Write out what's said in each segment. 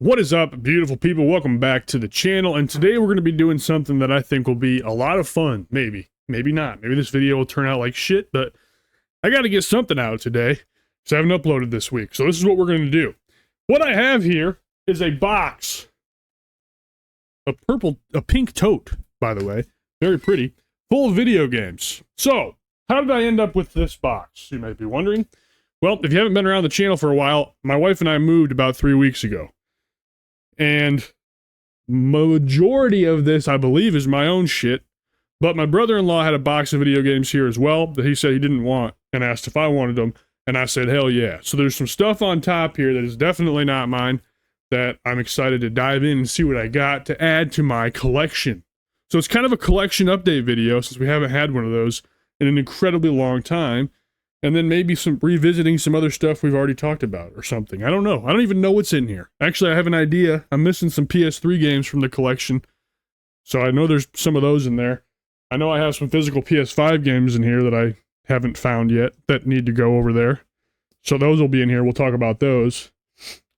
What is up, beautiful people? Welcome back to the channel, and today we're going to be doing something that I think will be a lot of fun. Maybe not. Maybe this video will turn out like shit, but I got to get something out today because I haven't uploaded this week. So this is what we're going to do. What I have here is a box, a pink tote, by the way, very pretty, full of video games. So how did I end up with this box? You might be wondering. Well, if you haven't been around the channel for a while, my wife and I moved about 3 weeks ago. And majority of this, I believe, is my own shit. But my brother-in-law had a box of video games here as well that he said he didn't want and asked if I wanted them. And I said, hell yeah. So there's some stuff on top here that is definitely not mine that I'm excited to dive in and see what I got to add to my collection. So it's kind of a collection update video since we haven't had one of those in an incredibly long time. And then maybe some revisiting some other stuff we've already talked about or something. I don't know. I don't even know what's in here. Actually, I have an idea. I'm missing some PS3 games from the collection. So I know there's some of those in there. I know I have some physical PS5 games in here that I haven't found yet that need to go over there. So those will be in here. We'll talk about those.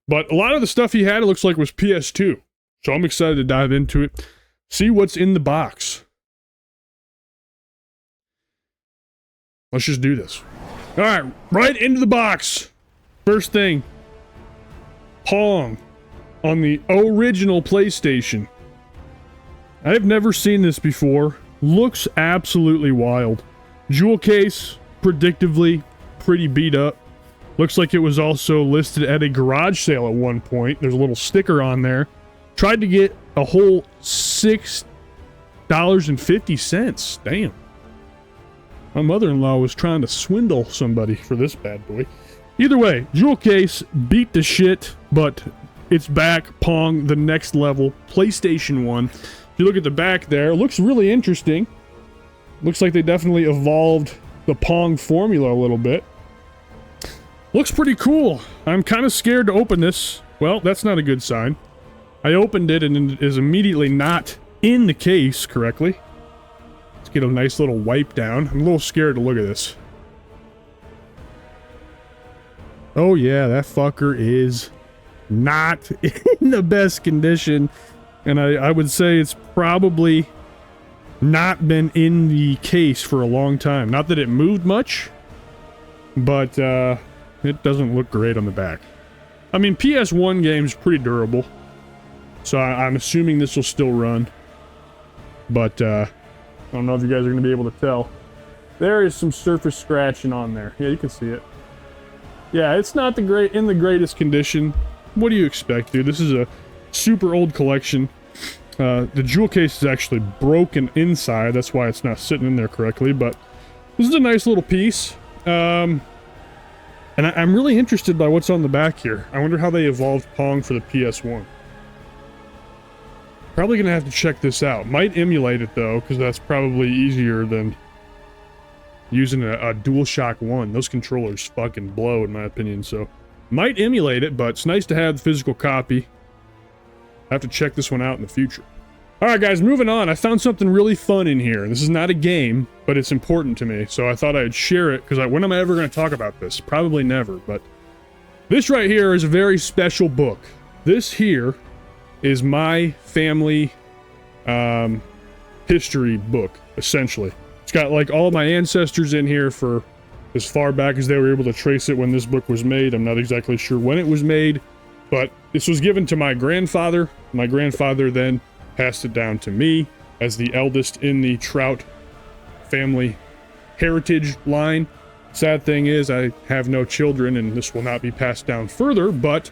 But a lot of the stuff he had, it looks like, was PS2. So I'm excited to dive into it. See what's in the box. Let's just do this. All right, right into the box. First thing, Pong on the original PlayStation. I have never seen this before. Looks absolutely wild. Jewel case, predictably pretty beat up. Looks like it was also listed at a garage sale at one point. There's a little sticker on there. Tried to get a whole $6.50. Damn. My mother-in-law was trying to swindle somebody for this bad boy. Either way, jewel case beat the shit, but it's back. Pong, the next level. PlayStation 1. If you look at the back there, it looks really interesting. Looks like they definitely evolved the Pong formula a little bit. Looks pretty cool. I'm kind of scared to open this. Well, that's not a good sign. I opened it and it is immediately not in the case correctly. Get a nice little wipe down. I'm a little scared to look at this. Oh yeah, that fucker is not in the best condition. And I would say it's probably not been in the case for a long time. Not that it moved much, but it doesn't look great on the back. I mean, PS1 game's pretty durable. So I'm assuming this will still run. But, I don't know if you guys are going to be able to tell. There is some surface scratching on there. Yeah, you can see it. Yeah, it's not in the greatest condition. What do you expect, dude? This is a super old collection. The jewel case is actually broken inside. That's why it's not sitting in there correctly. But this is a nice little piece. And I'm really interested by what's on the back here. I wonder how they evolved Pong for the PS1. Probably gonna have to check this out. Might emulate it though, because that's probably easier than using a DualShock 1. Those controllers fucking blow in my opinion, so might emulate it, but it's nice to have the physical copy. I have to check this one out in the future. Alright guys, moving on. I found something really fun in here. This is not a game, but it's important to me, so I thought I'd share it, because when am I ever going to talk about this? Probably never, but this right here is a very special book. This here is my family history book, essentially. It's got like all my ancestors in here for as far back as they were able to trace it when this book was made. I'm not exactly sure when it was made, but this was given to my grandfather. My grandfather then passed it down to me as the eldest in the Trout family heritage line. Sad thing is I have no children and this will not be passed down further, but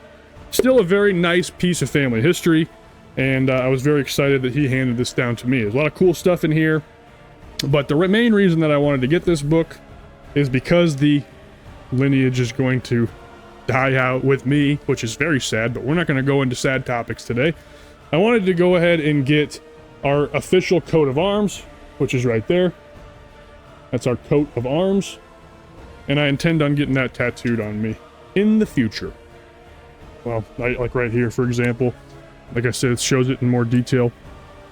still a very nice piece of family history, and I was very excited that he handed this down to me. There's a lot of cool stuff in here, but the main reason that I wanted to get this book is because the lineage is going to die out with me, which is very sad, but we're not going to go into sad topics today. I wanted to go ahead and get our official coat of arms, which is right there. That's our coat of arms, and I intend on getting that tattooed on me in the future. Well, like right here, for example. Like I said, it shows it in more detail.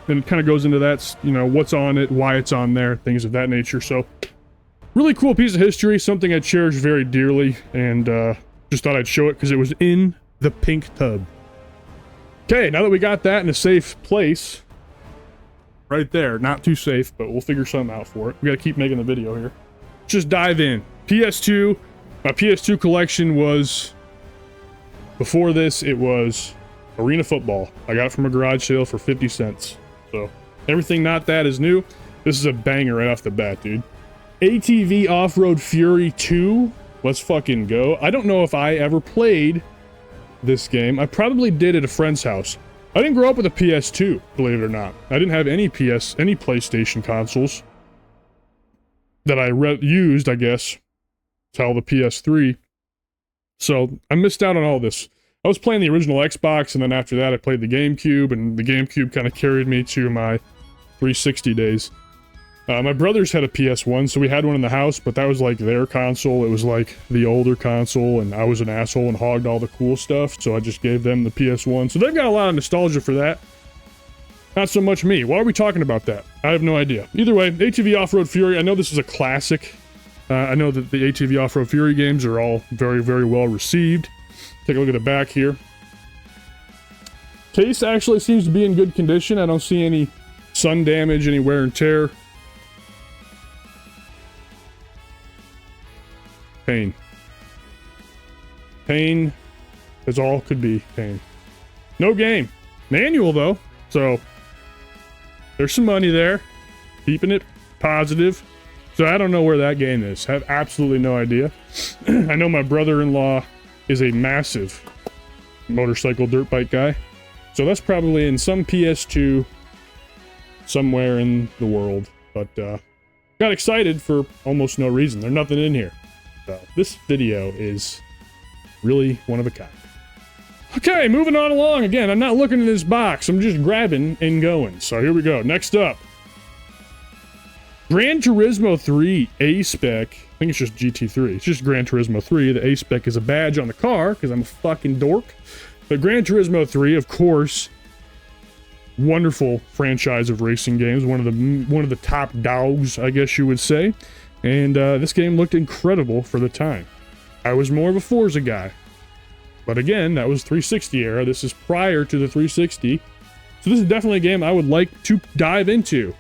And it kind of goes into that, you know, what's on it, why it's on there, things of that nature. So, really cool piece of history, something I cherish very dearly, and just thought I'd show it because it was in the pink tub. Okay, now that we got that in a safe place, right there, not too safe, but we'll figure something out for it. We gotta keep making the video here. Just dive in. PS2, my PS2 collection was, before this, it was Arena Football. I got it from a garage sale for 50 cents. So, everything not that is new. This is a banger right off the bat, dude. ATV Off-Road Fury 2. Let's fucking go. I don't know if I ever played this game. I probably did at a friend's house. I didn't grow up with a PS2, believe it or not. I didn't have any PlayStation consoles that I used, I guess, till the PS3. So I missed out on all this. I was playing the original Xbox, and then after that I played the GameCube, and the GameCube kind of carried me to my 360 days. My brothers had a PS1, so we had one in the house, but that was like their console. It was like the older console, and I was an asshole and hogged all the cool stuff, so I just gave them the PS1. So they've got a lot of nostalgia for that. Not so much me. Why are we talking about that? I have no idea. Either way, ATV Off-Road Fury, I know this is a classic. I know that the ATV Off-Road Fury games are all very, very well received. Take a look at the back here. Case actually seems to be in good condition. I don't see any sun damage, any wear and tear. Pain. Pain is all could be pain. No game. Manual, though. So, there's some money there. Keeping it positive. So, I don't know where that game is. I have absolutely no idea. I know my brother-in-law is a massive motorcycle dirt bike guy. So, that's probably in some PS2 somewhere in the world. But, got excited for almost no reason. There's nothing in here. So this video is really one of a kind. Okay, moving on along. Again, I'm not looking in this box. I'm just grabbing and going. So here we go. Next up. Gran Turismo 3 A-Spec. I think it's just GT3. It's just Gran Turismo 3. The A-Spec is a badge on the car because I'm a fucking dork. But Gran Turismo 3, of course, wonderful franchise of racing games. One of the top dogs, I guess you would say. And this game looked incredible for the time. I was more of a Forza guy. But again, that was 360 era. This is prior to the 360. So this is definitely a game I would like to dive into.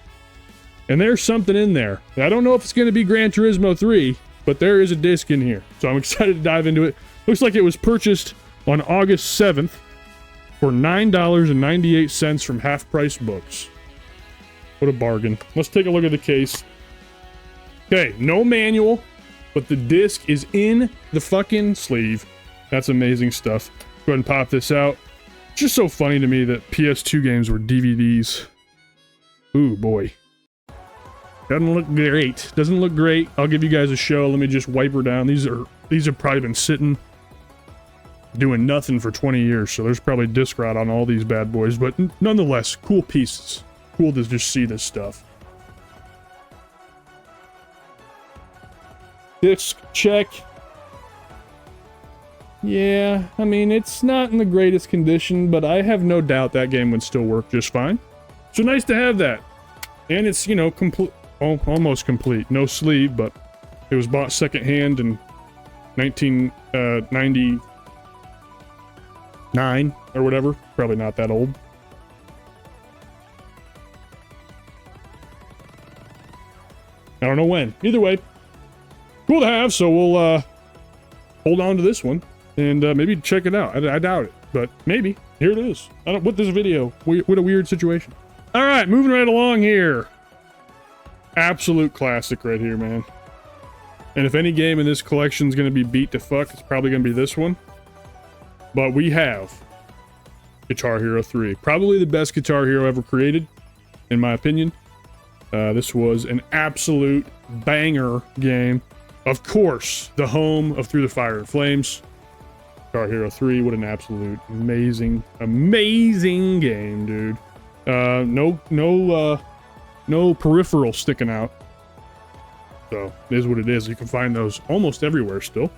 And there's something in there. I don't know if it's going to be Gran Turismo 3, but there is a disc in here. So I'm excited to dive into it. Looks like it was purchased on August 7th for $9.98 from Half Price Books. What a bargain. Let's take a look at the case. Okay, no manual, but the disc is in the fucking sleeve. That's amazing stuff. Go ahead and pop this out. It's just so funny to me that PS2 games were DVDs. Ooh, boy. Doesn't look great. Doesn't look great. I'll give you guys a show. Let me just wipe her down. These have probably been sitting, doing nothing for 20 years, so there's probably disc rot on all these bad boys, but nonetheless, cool pieces. Cool to just see this stuff. Disc check. Yeah, I mean, it's not in the greatest condition, but I have no doubt that game would still work just fine. So nice to have that. And it's, you know, complete, almost complete. No sleeve, but it was bought secondhand in 1999 or whatever. Probably not that old. I don't know when. Either way, cool to have, so we'll hold on to this one and maybe check it out. I doubt it, but maybe. Here it is. I don't. What this video? What a weird situation. All right, moving right along here. Absolute classic right here, man. And if any game in this collection is going to be beat to fuck, it's probably going to be this one. But we have Guitar Hero 3. Probably the best Guitar Hero ever created, in my opinion. This was an absolute banger game. Of course, the home of Through the Fire and Flames. Guitar Hero 3, what an absolute amazing game, dude. No peripheral sticking out. So, it is what it is. You can find those almost everywhere still.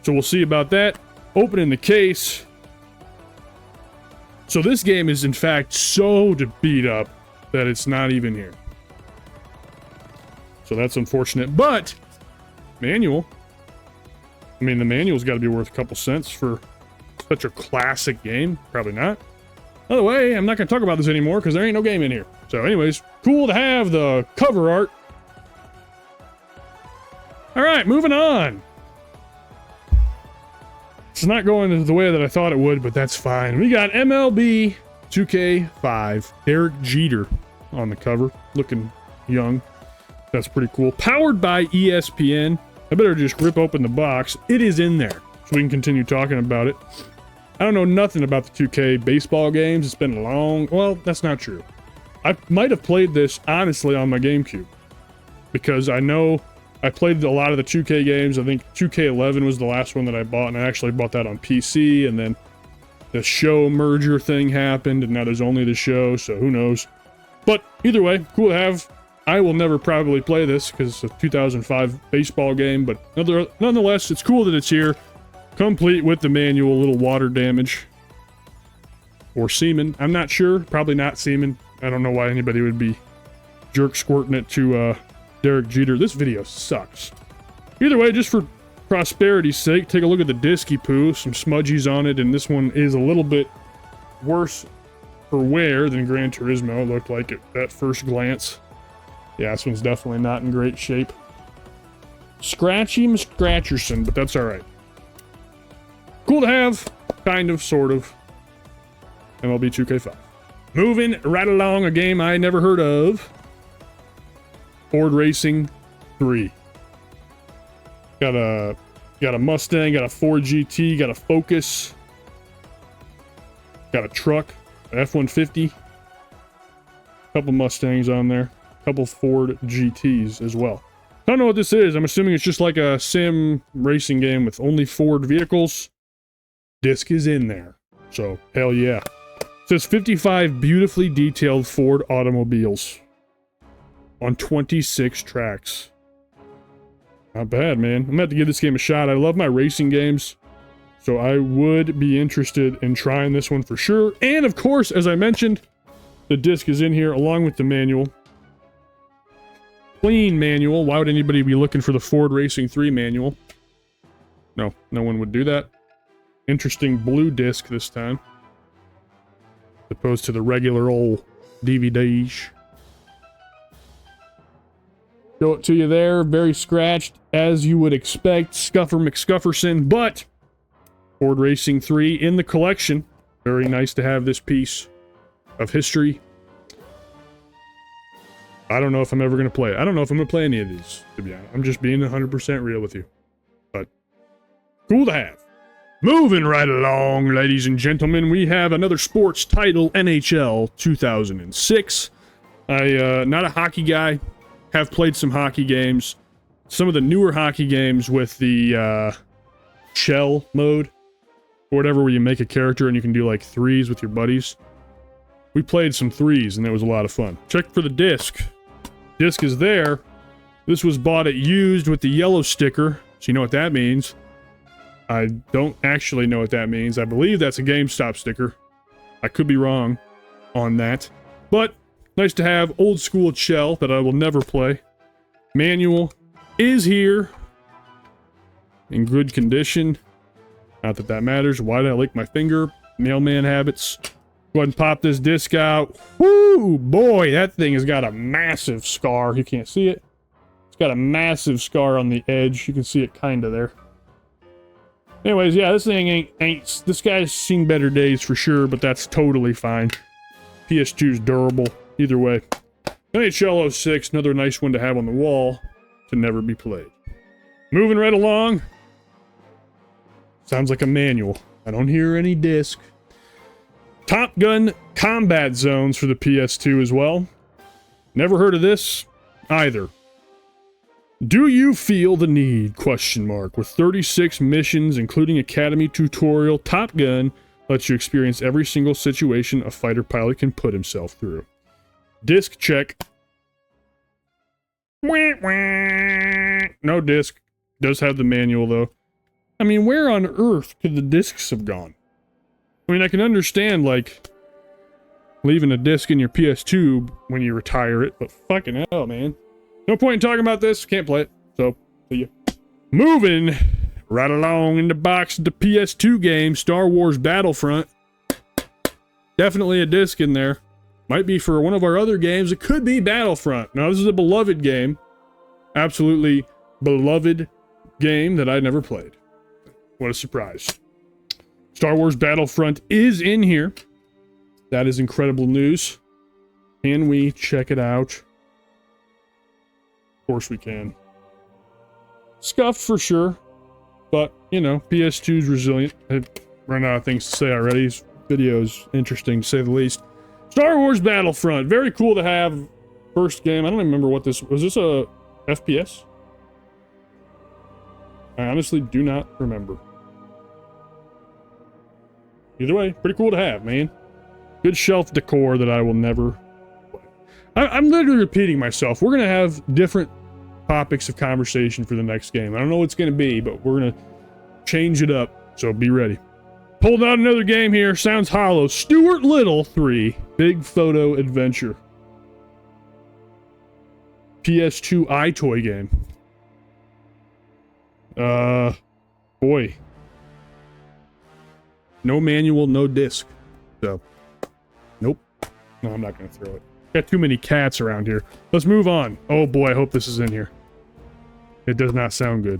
So we'll see about that. Opening the case. So this game is, in fact, so beat up that it's not even here. So that's unfortunate. But, manual. I mean, the manual's got to be worth a couple cents for such a classic game. Probably not. By the way, I'm not going to talk about this anymore because there ain't no game in here. So anyways, cool to have the cover art. All right, moving on. It's not going the way that I thought it would, but that's fine. We got MLB 2K5. Derek Jeter on the cover, looking young. That's pretty cool. Powered by ESPN. I better just rip open the box. It is in there, so we can continue talking about it. I don't know nothing about the 2K baseball games. It's been long. Well, that's not true. I might have played this, honestly, on my GameCube. Because I know I played a lot of the 2K games. I think 2K11 was the last one that I bought, and I actually bought that on PC, and then the show merger thing happened, and now there's only the show, so who knows. But either way, cool to have. I will never probably play this because it's a 2005 baseball game, but nonetheless, it's cool that it's here. Complete with the manual, little water damage. Or semen. I'm not sure. Probably not semen. I don't know why anybody would be jerk squirting it to Derek Jeter. This video sucks. Either way, just for prosperity's sake, take a look at the disky poo. Some smudgies on it, and this one is a little bit worse for wear than Gran Turismo. It looked like it at first glance. Yeah, this one's definitely not in great shape. Scratchy Scratcherson, but that's alright. Cool to have, kind of, sort of. MLB 2K5. Moving right along, a game I never heard of. Ford Racing 3. Got a Mustang, got a Ford GT, got a Focus. Got a truck, an F-150. Couple Mustangs on there. Couple Ford GTs as well. I don't know what this is. I'm assuming it's just like a sim racing game with only Ford vehicles. Disc is in there. So, hell yeah. It says 55 beautifully detailed Ford automobiles on 26 tracks. Not bad, man. I'm gonna have to give this game a shot. I love my racing games, so I would be interested in trying this one for sure. And of course, as I mentioned, the disc is in here along with the manual. Clean manual. Why would anybody be looking for the Ford Racing 3 manual? No, no one would do that. Interesting blue disc this time, as opposed to the regular old DVDs. Show it to you there, very scratched, as you would expect, Scuffer McScufferson, but Ford Racing 3 in the collection. Very nice to have this piece of history. I don't know if I'm ever going to play it. I don't know if I'm going to play any of these, to be honest. I'm just being 100% real with you. But cool to have. Moving right along, ladies and gentlemen, we have another sports title, NHL 2006. Not a hockey guy. Have played some hockey games. Some of the newer hockey games with the shell mode, or whatever, where you make a character and you can do like threes with your buddies. We played some threes and that was a lot of fun. Check for the disc. Disc is there. This was bought at used with the yellow sticker, so you know what that means. I don't actually know what that means. I believe that's a GameStop sticker. I could be wrong on that. But nice to have. Old school shell that I will never play. Manual is here. In good condition. Not that that matters. Why did I lick my finger? Mailman habits. Go ahead and pop this disc out. Woo! Boy, that thing has got a massive scar. You can't see it. It's got a massive scar on the edge. You can see it kind of there. Anyways, yeah, this thing ain't... This guy's seen better days for sure, but that's totally fine. PS2's durable. Either way. NHL 06, another nice one to have on the wall to never be played. Moving right along. Sounds like a manual. I don't hear any disc. Top Gun Combat Zones for the PS2 as well. Never heard of this either. Do you feel the need? Question mark. With 36 missions, including Academy tutorial, Top Gun lets you experience every single situation a fighter pilot can put himself through. Disc check. No disc. Does have the manual though. I mean, where on earth could the discs have gone? I mean, I can understand, like, leaving a disc in your PS2 when you retire it, but fucking hell, man. No point in talking about this. Can't play it. So, see ya. Moving right along in the box of the PS2 game, Star Wars Battlefront. Definitely a disc in there. Might be for one of our other games. It could be Battlefront. Now, this is a beloved game. Absolutely beloved game that I never played. What a surprise. Star Wars Battlefront is in here. That is incredible news. Can we check it out? Of course we can. Scuffed for sure. But, you know, PS2's resilient. I've run out of things to say already. This video is interesting to say the least. Star Wars Battlefront. Very cool to have. First game. I don't remember what this... Was this a FPS? I honestly do not remember. Either way, pretty cool to have, man. Good shelf decor that I will never play. I'm literally repeating myself. We're going to have different topics of conversation for the next game. I don't know what it's going to be, but we're going to change it up, so be ready. Pulled out another game here. Sounds hollow. Stuart Little 3. Big Photo Adventure. PS2 iToy game. Boy. No manual, no disc. So, nope. No, I'm not going to throw it. Got too many cats around here. Let's move on. Oh boy, I hope this is in here. It does not sound good.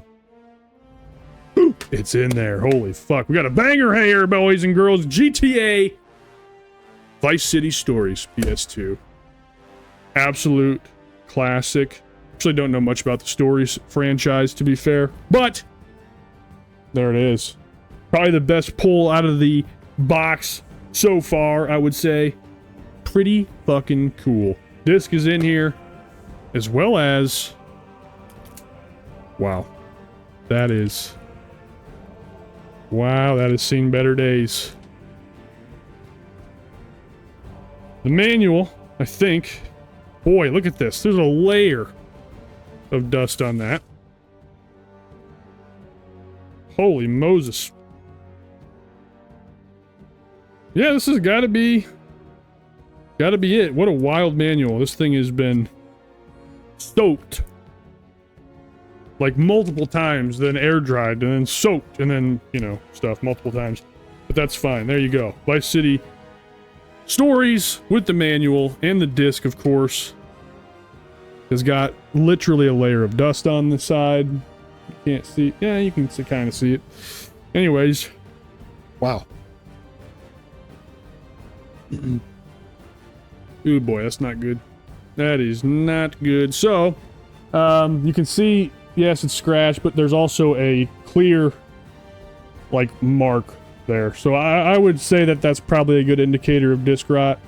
Ooh, it's in there. Holy fuck. We got a banger here, boys and girls. GTA Vice City Stories, PS2. Absolute classic. Actually don't know much about the Stories franchise, to be fair. But, there it is. Probably the best pull out of the box so far, I would say. Pretty fucking cool. Disc is in here, as well as... Wow. That is... Wow, that has seen better days. The manual, I think... Boy, look at this. There's a layer of dust on that. Holy Moses. Yeah, this has got to be it. What a wild manual. This thing has been soaked like multiple times, then air dried, and then soaked, and then, you know, stuff multiple times. But that's fine. There you go. Vice City Stories with the manual and the disc, of course. Has got literally a layer of dust on the side. You can't see. Yeah, you can kind of see it. Anyways. Wow. Ooh boy, that's not good. That is not good. So, you can see, yes, it's scratched, but there's also a clear, like, mark there. So I would say that that's probably a good indicator of disc rot.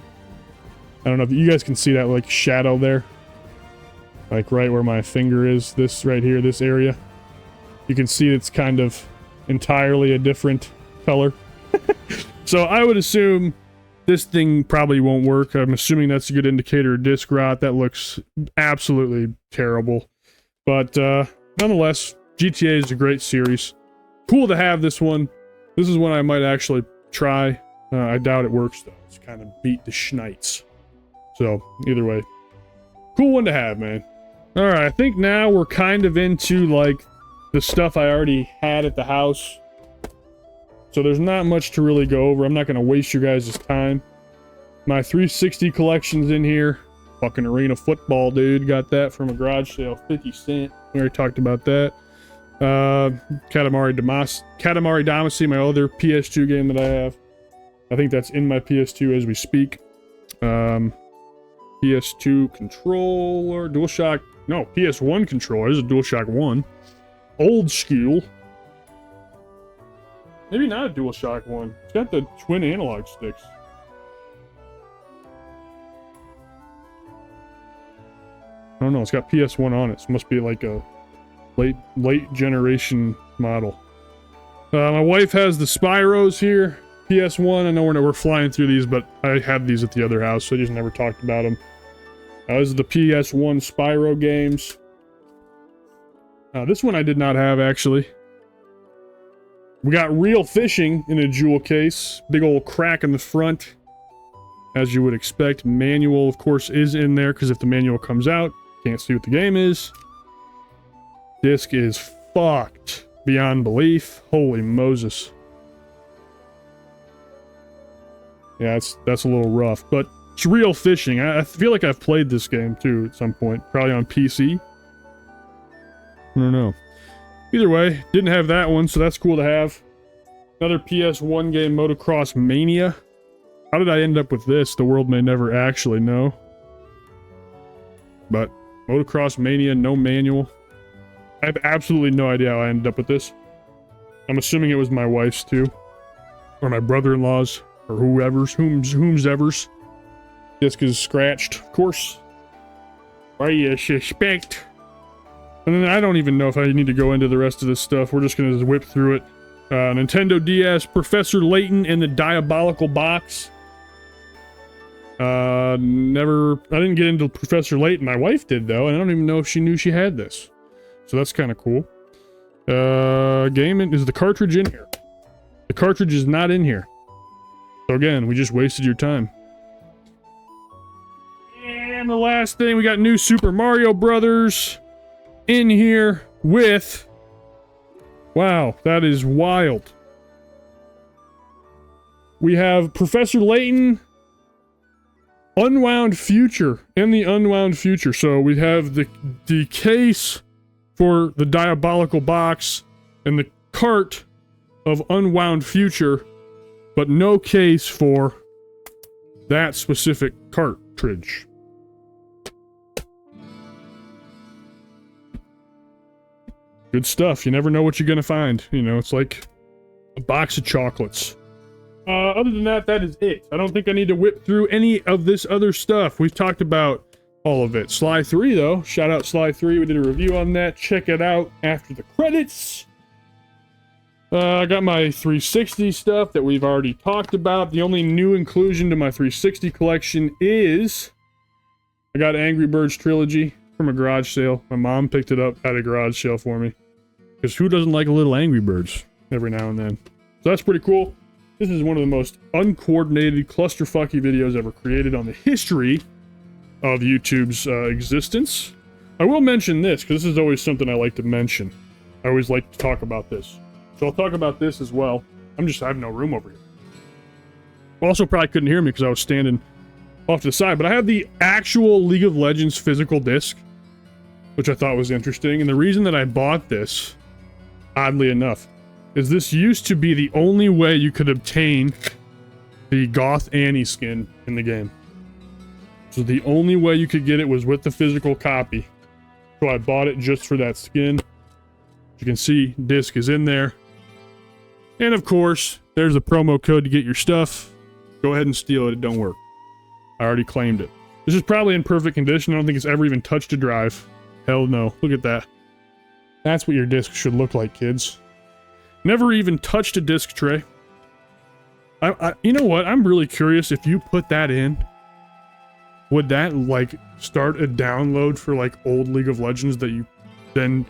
I don't know if you guys can see that, like, shadow there. Like, right where my finger is, this right here, this area. You can see it's kind of entirely a different color. So I would assume this thing probably won't work. I'm assuming that's a good indicator of disc rot. That looks absolutely terrible. But nonetheless, GTA is a great series. Cool to have this one. This is one I might actually try. I doubt it works, though. It's kind of beat the schnites. So, either way. Cool one to have, man. Alright, I think now we're kind of into, like, the stuff I already had at the house. So there's not much to really go over. I'm not going to waste your guys' time. My 360 collection's in here. Fucking Arena Football, dude. Got that from a garage sale. 50 cents. We already talked about that. Katamari Damacy, my other PS2 game that I have. I think that's in my PS2 as we speak. PS2 controller. DualShock. No, PS1 controller. This is a DualShock 1. Old school. Maybe not a DualShock 1. It's got the twin analog sticks. I don't know. It's got PS1 on it. So it must be like a late generation model. My wife has the Spyros here. PS1. I know we're flying through these, but I had these at the other house, so I just never talked about them. Those are the PS1 Spyro games. This one I did not have, actually. We got Real Fishing in a jewel case. Big old crack in the front. As you would expect. Manual, of course, is in there, because if the manual comes out, can't see what the game is. Disc is fucked beyond belief. Holy Moses. Yeah, that's a little rough, but it's real fishing. I feel like I've played this game too at some point, probably on PC. I don't know. Either way, didn't have that one, so that's cool to have. Another PS1 game, Motocross Mania. How did I end up with this? The world may never actually know. But Motocross Mania, no manual. I have absolutely no idea how I ended up with this. I'm assuming it was my wife's too. Or my brother-in-law's. Or whomsoever's. Disc is scratched, of course. Why you suspect? And then I don't even know if I need to go into the rest of this stuff. We're just gonna whip through it. Nintendo DS, Professor Layton and the Diabolical Box. I didn't get into Professor Layton. My wife did, though, and I don't even know if she knew she had this. So that's kind of cool. Is the cartridge in here? The cartridge is not in here. So again, we just wasted your time. And the last thing, we got new Super Mario Brothers in here with... Wow, that is wild. We have Professor Layton, Unwound Future, and the Unwound Future. So we have the case for the Diabolical Box and the cart of Unwound Future, but no case for that specific cartridge. Good stuff. You never know what you're gonna find. You know, it's like a box of chocolates. Other than that, that is it. I don't think I need to whip through any of this other stuff. We've talked about all of it. Sly 3, though. Shout out Sly 3. We did a review on that. Check it out after the credits. I got my 360 stuff that we've already talked about. The only new inclusion to my 360 collection is... I got Angry Birds Trilogy from a garage sale. My mom picked it up at a garage sale for me. Because who doesn't like a little Angry Birds every now and then? So that's pretty cool. This is one of the most uncoordinated, clusterfucky videos ever created on the history of YouTube's existence. I will mention this, because this is always something I like to mention. I always like to talk about this. So I'll talk about this as well. I have no room over here. Also, probably couldn't hear me because I was standing off to the side, but I have the actual League of Legends physical disc, which I thought was interesting. And the reason that I bought this, oddly enough, is this used to be the only way you could obtain the Goth Annie skin in the game. So the only way you could get it was with the physical copy. So I bought it just for that skin. You can see disc is in there. And of course, there's the promo code to get your stuff. Go ahead and steal it. It don't work. I already claimed it. This is probably in perfect condition. I don't think it's ever even touched a drive. Hell no. Look at that. That's what your disc should look like, kids. Never even touched a disc tray. You know what? I'm really curious if you put that in. Would that, like, start a download for, like, old League of Legends that you then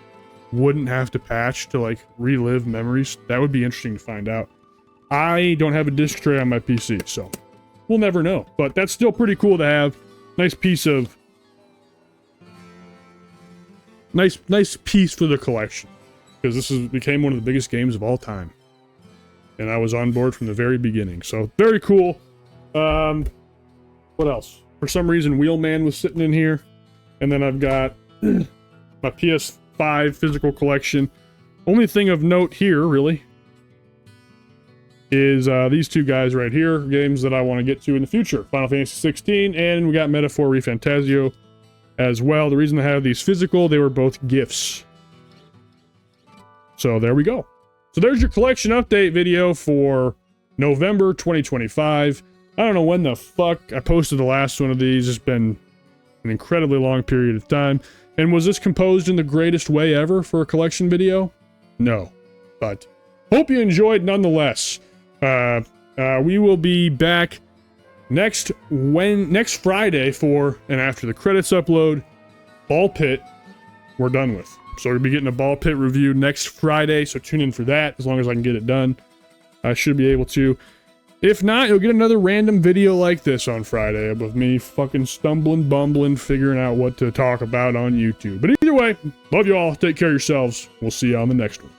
wouldn't have to patch to, like, relive memories? That would be interesting to find out. I don't have a disc tray on my PC, so we'll never know. But that's still pretty cool to have. Nice piece of... Nice piece for the collection. Because this became one of the biggest games of all time. And I was on board from the very beginning. So, very cool. What else? For some reason, Wheelman was sitting in here. And then I've got my PS5 physical collection. Only thing of note here, really, is these two guys right here. Games that I want to get to in the future. Final Fantasy 16, and we got Metaphor ReFantazio as well. The reason I have these physical, they were both gifts. So there we go. So there's your collection update video for November 2025. I don't know when the fuck I posted the last one of these. It's been an incredibly long period of time. And was this composed in the greatest way ever for a collection video? No. But hope you enjoyed nonetheless. We will be back next Friday for an After the Credits upload. Ball Pit, we're done with. So we'll be getting a Ball Pit review next Friday, so tune in for that, as long as I can get it done. I should be able to. If not, you'll get another random video like this on Friday of me fucking stumbling, bumbling, figuring out what to talk about on YouTube. But either way, love you all. Take care of yourselves. We'll see you on the next one.